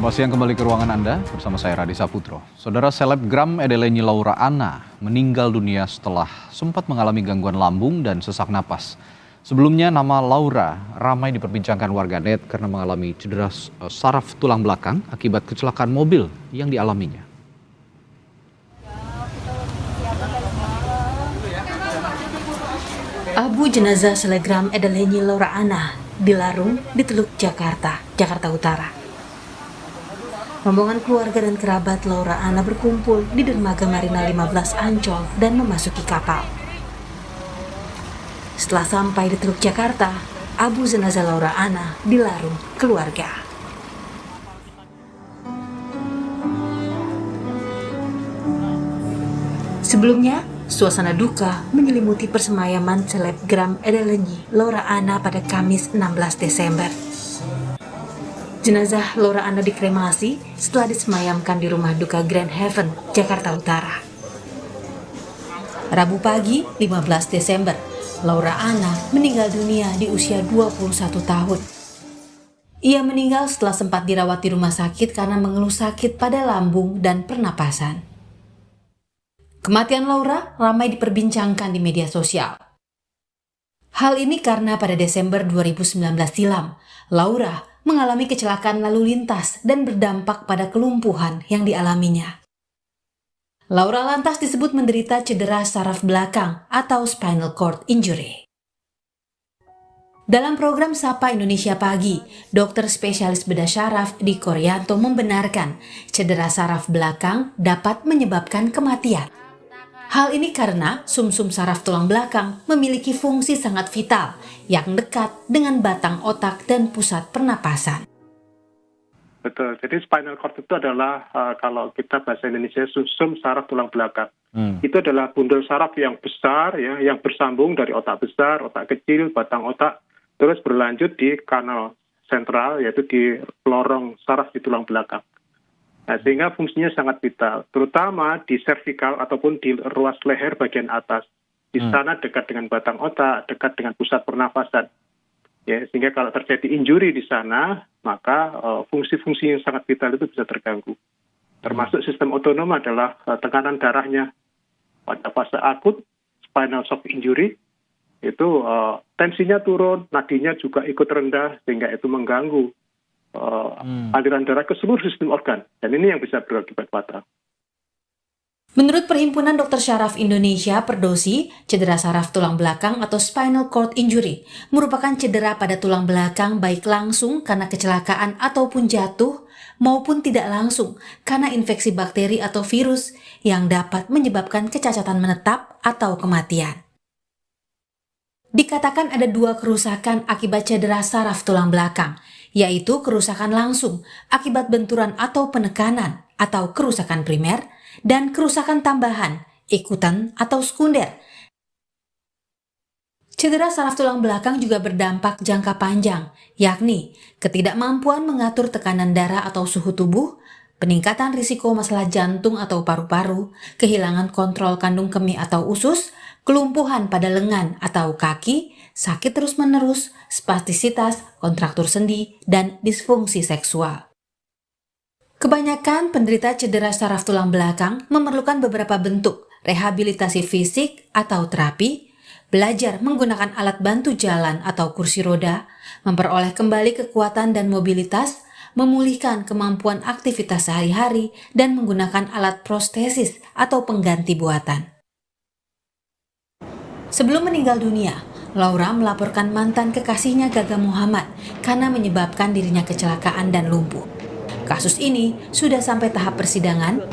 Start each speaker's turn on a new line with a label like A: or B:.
A: Selamat siang, kembali ke ruangan Anda bersama saya Radi Saputro. Saudara, selebgram Edeleni Laura Anna meninggal dunia setelah sempat mengalami gangguan lambung dan sesak napas. Sebelumnya nama Laura ramai diperbincangkan warganet karena mengalami cedera saraf tulang belakang akibat kecelakaan mobil yang dialaminya.
B: Abu jenazah selebgram Edeleni Laura Anna dilarung di Teluk Jakarta, Jakarta Utara. Rombongan keluarga dan kerabat Laura Anna berkumpul di dermaga Marina 15 Ancol dan memasuki kapal. Setelah sampai di Teluk Jakarta, abu jenazah Laura Anna dilarung keluarga. Sebelumnya, suasana duka menyelimuti persemayaman selebgram Edeleni Laura Anna pada Kamis 16 Desember. Jenazah Laura Anna dikremasi setelah disemayamkan di rumah duka Grand Haven, Jakarta Utara. Rabu pagi, 15 Desember, Laura Anna meninggal dunia di usia 21 tahun. Ia meninggal setelah sempat dirawat di rumah sakit karena mengeluh sakit pada lambung dan pernapasan. Kematian Laura ramai diperbincangkan di media sosial. Hal ini karena pada Desember 2019 silam, Laura mengalami kecelakaan lalu lintas dan berdampak pada kelumpuhan yang dialaminya. Laura lantas disebut menderita cedera saraf belakang atau spinal cord injury. Dalam program Sapa Indonesia Pagi, dokter spesialis bedah syaraf Diko Rianto membenarkan cedera saraf belakang dapat menyebabkan kematian. Hal ini karena sumsum saraf tulang belakang memiliki fungsi sangat vital yang dekat dengan batang otak dan pusat pernapasan.
C: Betul, jadi spinal cord itu adalah kalau kita bahasa Indonesia sumsum saraf tulang belakang. Itu adalah bundel saraf yang besar ya, yang bersambung dari otak besar, otak kecil, batang otak, terus berlanjut di kanal sentral yaitu di lorong saraf di tulang belakang. Nah, sehingga fungsinya sangat vital, terutama di servikal ataupun di ruas leher bagian atas. Di sana dekat dengan batang otak, dekat dengan pusat pernafasan. Ya, sehingga kalau terjadi injury di sana, maka fungsi-fungsi yang sangat vital itu bisa terganggu. Termasuk sistem otonom adalah tekanan darahnya. Pada fase akut, spinal shock injury, itu tensinya turun, nadinya juga ikut rendah, sehingga itu mengganggu aliran darah ke seluruh sistem organ, dan ini yang bisa berakibat fatal.
B: Menurut Perhimpunan Dokter Syaraf Indonesia Perdosi, cedera saraf tulang belakang atau spinal cord injury merupakan cedera pada tulang belakang baik langsung karena kecelakaan ataupun jatuh maupun tidak langsung karena infeksi bakteri atau virus yang dapat menyebabkan kecacatan menetap atau kematian. Dikatakan ada dua kerusakan akibat cedera saraf tulang belakang, yaitu kerusakan langsung akibat benturan atau penekanan atau kerusakan primer, dan kerusakan tambahan, ikutan atau sekunder. Cedera saraf tulang belakang juga berdampak jangka panjang, yakni ketidakmampuan mengatur tekanan darah atau suhu tubuh, peningkatan risiko masalah jantung atau paru-paru, kehilangan kontrol kandung kemih atau usus, kelumpuhan pada lengan atau kaki, sakit terus-menerus, spastisitas, kontraktur sendi, dan disfungsi seksual. Kebanyakan penderita cedera saraf tulang belakang memerlukan beberapa bentuk rehabilitasi fisik atau terapi, belajar menggunakan alat bantu jalan atau kursi roda, memperoleh kembali kekuatan dan mobilitas, memulihkan kemampuan aktivitas sehari-hari, dan menggunakan alat prostesis atau pengganti buatan. Sebelum meninggal dunia, Laura melaporkan mantan kekasihnya Gaga Muhammad karena menyebabkan dirinya kecelakaan dan lumpuh. Kasus ini sudah sampai tahap persidangan